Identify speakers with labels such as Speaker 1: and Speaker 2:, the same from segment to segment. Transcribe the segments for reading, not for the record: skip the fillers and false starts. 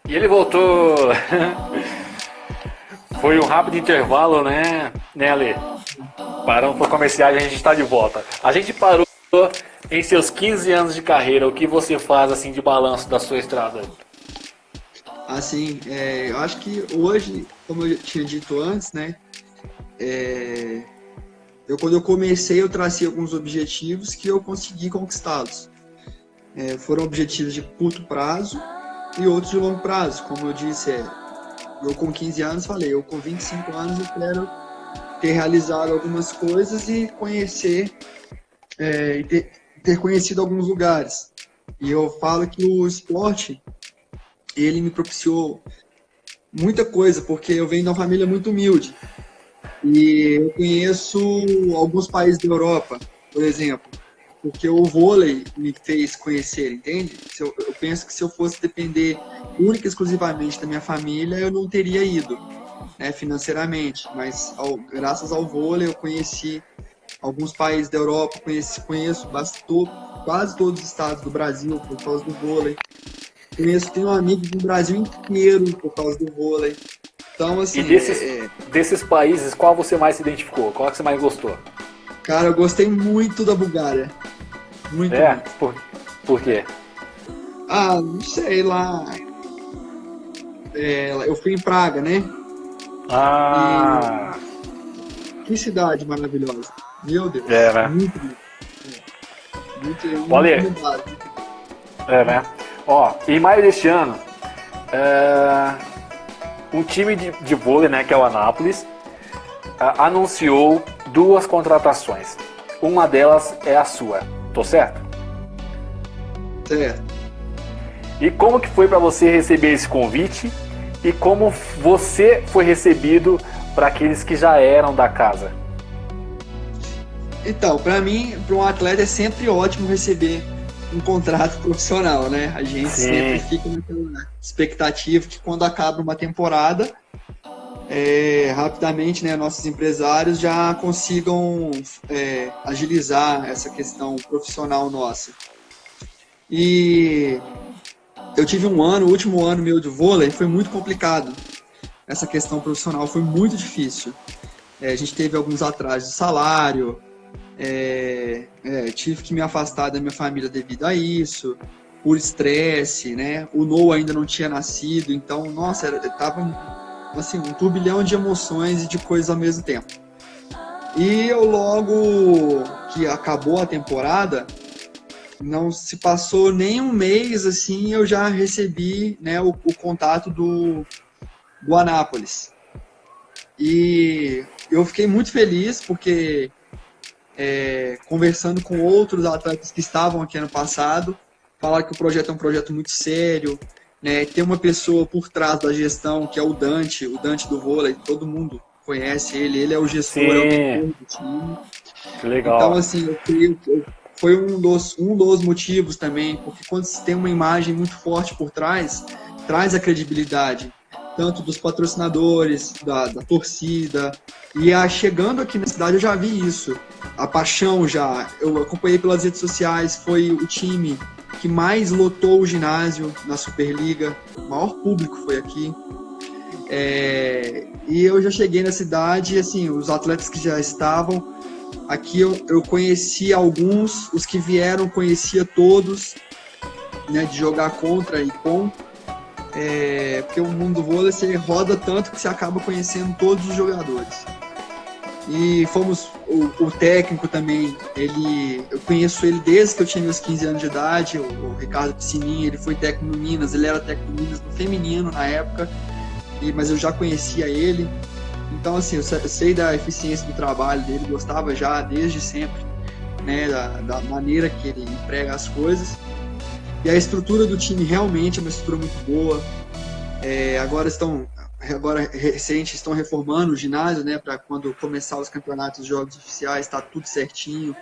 Speaker 1: E ele voltou. Foi um rápido intervalo, né, Ale? Paramos para comerciais e a gente está de volta. A gente parou em seus 15 anos de carreira. O que você faz assim de balanço da sua estrada?
Speaker 2: Assim, eu acho que hoje, como eu tinha dito antes, né, é, quando eu comecei, eu tracei alguns objetivos que eu consegui conquistá-los. Foram objetivos de curto prazo e outros de longo prazo. Como eu disse, eu com 15 anos falei, eu com 25 anos eu quero ter realizado algumas coisas e conhecer, e ter conhecido alguns lugares. E eu falo que o esporte, ele me propiciou muita coisa, porque eu venho de uma família muito humilde. E eu conheço alguns países da Europa, por exemplo, porque o vôlei me fez conhecer, entende? Eu penso que se eu fosse depender única e exclusivamente da minha família, eu não teria ido, né, financeiramente. Mas graças ao vôlei eu conheci alguns países da Europa, conheço quase todos os estados do Brasil por causa do vôlei. Tenho amigos do Brasil inteiro por causa do vôlei. Então,
Speaker 1: E
Speaker 2: assim,
Speaker 1: desses países, qual você mais se identificou? Qual que você mais gostou?
Speaker 2: cara, eu gostei muito da Bulgária. Muito,
Speaker 1: É?
Speaker 2: muito.
Speaker 1: Por quê?
Speaker 2: Ah, não sei lá. Eu fui em Praga, né? E
Speaker 1: Ah,
Speaker 2: que cidade maravilhosa. Meu
Speaker 1: é,
Speaker 2: Deus,
Speaker 1: né?
Speaker 2: muito bom. Muito, muito
Speaker 1: Olha,
Speaker 2: mudado.
Speaker 1: é, né? Ó, em maio deste ano, é, um time de vôlei, né, que é o Anápolis, anunciou duas contratações. Uma delas é a sua, tô certo?
Speaker 2: Certo.
Speaker 1: E como que foi para você receber esse convite e como você foi recebido para aqueles que já eram da casa?
Speaker 2: Então, para mim, para um atleta é sempre ótimo receber um contrato profissional, né? A gente sempre
Speaker 1: Sim,
Speaker 2: fica naquela expectativa que quando acaba uma temporada, rapidamente, né, nossos empresários já consigam agilizar essa questão profissional nossa. E eu tive o último ano meu de vôlei foi muito complicado. Essa questão profissional foi muito difícil. A gente teve alguns atrasos de salário, tive que me afastar da minha família devido a isso, por estresse, né? O Noah ainda não tinha nascido, então, nossa, tava assim, um turbilhão de emoções e de coisas ao mesmo tempo. E eu logo que acabou a temporada, não se passou nem um mês assim, eu já recebi, né, o contato do Anápolis. E eu fiquei muito feliz porque conversando com outros atletas que estavam aqui ano passado, falaram que o projeto é um projeto muito sério, né? Tem uma pessoa por trás da gestão que é o Dante do vôlei, todo mundo conhece ele é o gestor, é o
Speaker 1: sim,
Speaker 2: mentor do time.
Speaker 1: que
Speaker 2: Então,
Speaker 1: legal.
Speaker 2: assim, eu creio que foi um dos motivos também, porque quando se tem uma imagem muito forte por trás, traz a credibilidade, tanto dos patrocinadores, da torcida. E chegando aqui na cidade eu já vi isso. A paixão já, eu acompanhei pelas redes sociais, foi o time que mais lotou o ginásio na Superliga, o maior público foi aqui. E eu já cheguei na cidade, assim, os atletas que já estavam aqui eu conheci alguns, os que vieram conhecia todos, né, de jogar contra e com, porque o mundo do vôlei você roda tanto que você acaba conhecendo todos os jogadores. E o técnico também, eu conheço ele desde que eu tinha meus 15 anos de idade, o Ricardo Piscininha, ele foi técnico no Minas, ele era técnico no Minas no feminino na época, mas eu já conhecia ele. Então, assim, eu sei da eficiência do trabalho dele, gostava já desde sempre, né, da maneira que ele emprega as coisas. E a estrutura do time realmente é uma estrutura muito boa. Agora recente, estão reformando o ginásio, né, para quando começar os campeonatos, os jogos oficiais, está tudo certinho.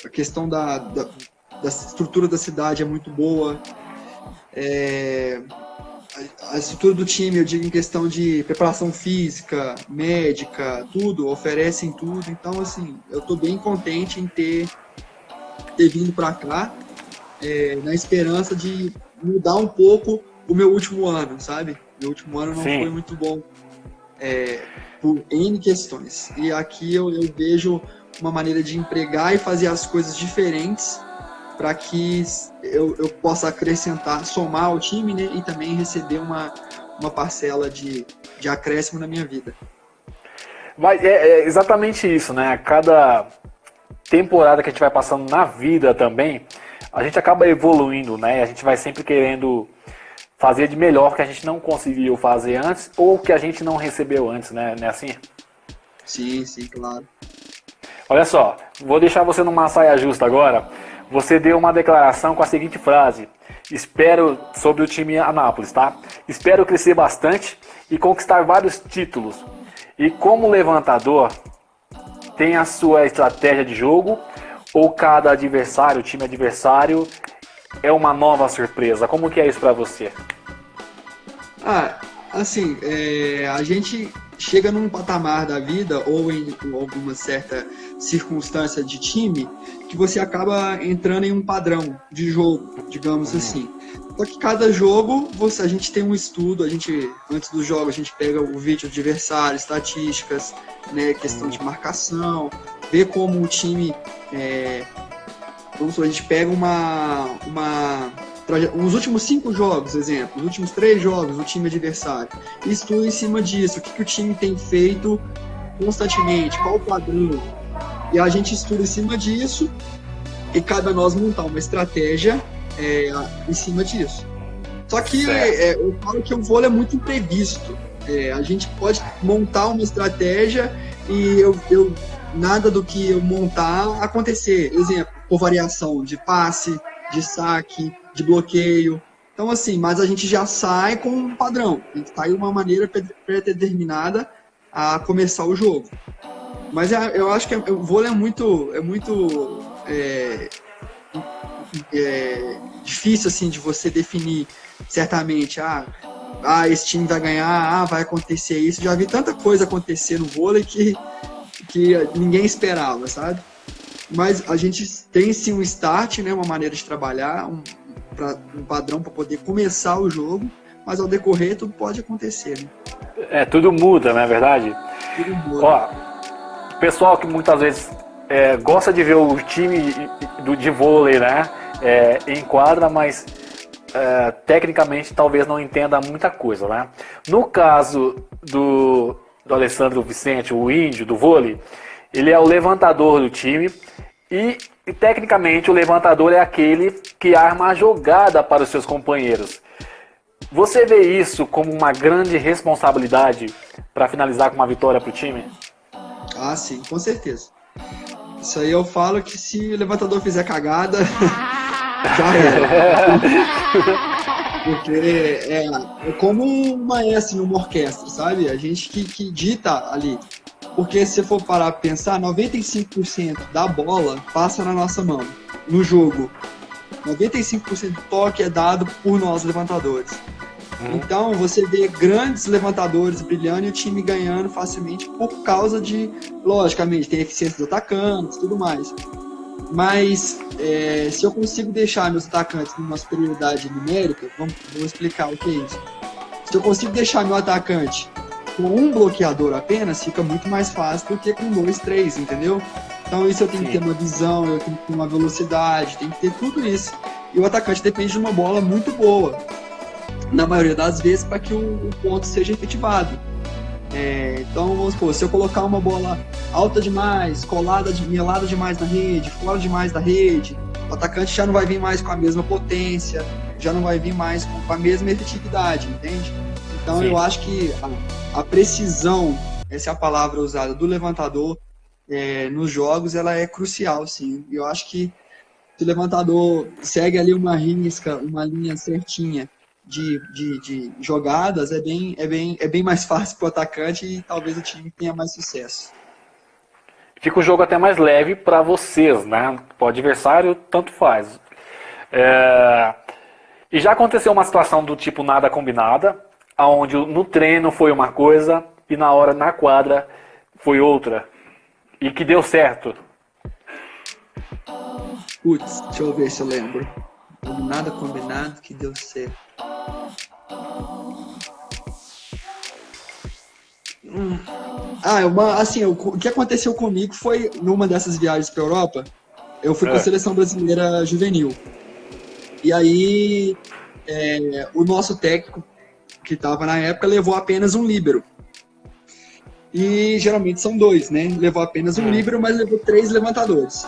Speaker 2: A questão da estrutura da cidade é muito boa. A estrutura do time, eu digo em questão de preparação física, médica, tudo, oferecem tudo. Então, assim, eu estou bem contente em ter vindo para cá, na esperança de mudar um pouco o meu último ano, sabe? Meu último ano não
Speaker 1: Sim.
Speaker 2: foi muito bom por N questões. E aqui eu vejo uma maneira de empregar e fazer as coisas diferentes para que eu possa acrescentar, somar ao time, né? E também receber uma parcela de acréscimo na minha vida.
Speaker 1: Mas é exatamente isso, né? Cada temporada que a gente vai passando na vida também, a gente acaba evoluindo, né? A gente vai sempre querendo fazer de melhor que a gente não conseguiu fazer antes ou que a gente não recebeu antes, né? Não é assim?
Speaker 2: Sim, sim, claro.
Speaker 1: Olha só, vou deixar você numa saia justa agora. Você deu uma declaração com a seguinte frase: espero, sobre o time Anápolis, tá? Espero crescer bastante e conquistar vários títulos. E como levantador, tem a sua estratégia de jogo ou cada adversário, time adversário, é uma nova surpresa? Como que é isso pra você?
Speaker 2: Assim, a gente chega num patamar da vida ou em alguma certa circunstância de time que você acaba entrando em um padrão de jogo, digamos assim. Só que cada jogo a gente tem um estudo, antes do jogo a gente pega o vídeo do adversário, estatísticas, né, questão de marcação, vê como o time, vamos supor, a gente pega os últimos 5 jogos, exemplo, os últimos 3 jogos do time adversário, e estuda em cima disso, o que o time tem feito constantemente, qual o padrão, e a gente estuda em cima disso, e cabe a nós montar uma estratégia em cima disso. Só que eu falo que o vôlei é muito imprevisto. A gente pode montar uma estratégia e nada do que eu montar acontecer. Exemplo, por variação de passe, de saque, de bloqueio. Então, assim, mas a gente já sai com um padrão. A gente sai uma maneira pré-determinada a começar o jogo. Mas eu acho que o vôlei é muito difícil, assim, de você definir certamente, esse time vai ganhar, vai acontecer isso. Já vi tanta coisa acontecer no vôlei que ninguém esperava, sabe? Mas a gente tem sim um start, né, uma maneira de trabalhar, um padrão para poder começar o jogo, mas ao decorrer tudo pode acontecer, né?
Speaker 1: Tudo muda, não é verdade?
Speaker 2: Tudo muda.
Speaker 1: Ó, pessoal que muitas vezes gosta de ver o time de vôlei, né, em quadra, mas tecnicamente talvez não entenda muita coisa, né? No caso do Alessandro Vicente, o índio do vôlei, ele é o levantador do time e tecnicamente o levantador é aquele que arma a jogada para os seus companheiros. Você vê isso como uma grande responsabilidade para finalizar com uma vitória para o time?
Speaker 2: Sim, com certeza. Isso aí eu falo que se o levantador fizer cagada, já era. Porque é como um maestro numa orquestra, sabe? A gente que dita ali. Porque se você for parar para pensar, 95% da bola passa na nossa mão, no jogo. 95% do toque é dado por nós, levantadores. Então, você vê grandes levantadores brilhando e o time ganhando facilmente por causa de, logicamente, tem eficiência dos atacantes e tudo mais. Mas, se eu consigo deixar meus atacantes numa superioridade numérica, vou explicar o que é isso. Se eu consigo deixar meu atacante com um bloqueador apenas, fica muito mais fácil do que com 2, 3, entendeu? Então isso eu tenho que ter uma visão, eu tenho que ter uma velocidade, tem que ter tudo isso. E o atacante depende de uma bola muito boa, na maioria das vezes, para que o ponto seja efetivado. Então, vamos supor, se eu colocar uma bola alta demais, melada demais na rede, fora demais da rede, o atacante já não vai vir mais com a mesma potência, já não vai vir mais com a mesma efetividade, entende? Então, eu acho que a precisão, essa é a palavra usada, do levantador nos jogos, ela é crucial, sim. Eu acho que se o levantador segue ali uma risca, uma linha certinha de jogadas, é bem mais fácil para o atacante e talvez o time tenha mais sucesso.
Speaker 1: Fica o jogo até mais leve para vocês, né? Para o adversário, tanto faz. E já aconteceu uma situação do tipo nada combinada, onde no treino foi uma coisa e na hora na quadra foi outra. E que deu certo.
Speaker 2: Putz, deixa eu ver se eu lembro. Nada combinado que deu certo. Assim, o que aconteceu comigo foi, numa dessas viagens para Europa, eu fui para a seleção brasileira juvenil. E aí, o nosso técnico, que estava na época, levou apenas um líbero. E geralmente são dois, né? Levou apenas um líbero, mas levou 3 levantadores.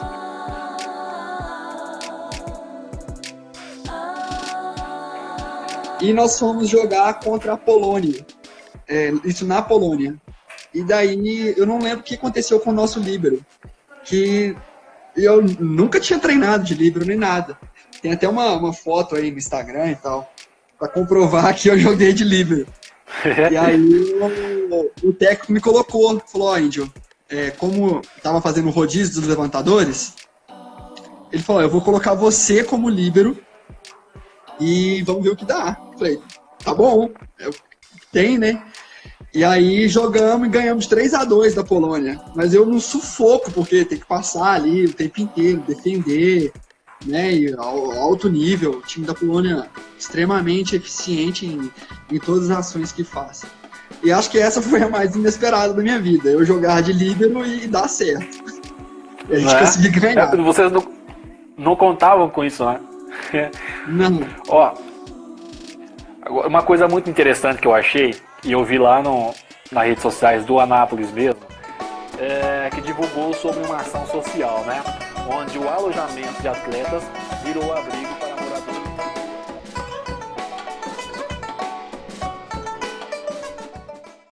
Speaker 2: E nós fomos jogar contra a Polônia. Isso na Polônia. E daí, eu não lembro o que aconteceu com o nosso líbero. Que eu nunca tinha treinado de líbero nem nada. Tem até uma foto aí no Instagram e tal, pra comprovar que eu joguei de líbero. E aí, o técnico me colocou, falou, ó, Índio, como tava fazendo o rodízio dos levantadores, ele falou, eu vou colocar você como líbero e vamos ver o que dá. Eu falei, tá bom, tem, né? E aí jogamos e ganhamos 3-2 da Polônia. Mas eu no sufoco, porque tem que passar ali o tempo inteiro, defender, né? E alto nível. O time da Polônia extremamente eficiente em todas as ações que faz. E acho que essa foi a mais inesperada da minha vida. Eu jogar de líbero e dar certo. E a gente conseguiu ganhar.
Speaker 1: Vocês não contavam com isso, né?
Speaker 2: Não.
Speaker 1: Ó, uma coisa muito interessante que eu achei, e eu vi lá nas redes sociais do Anápolis mesmo, que divulgou sobre uma ação social, né? Onde o alojamento de atletas virou abrigo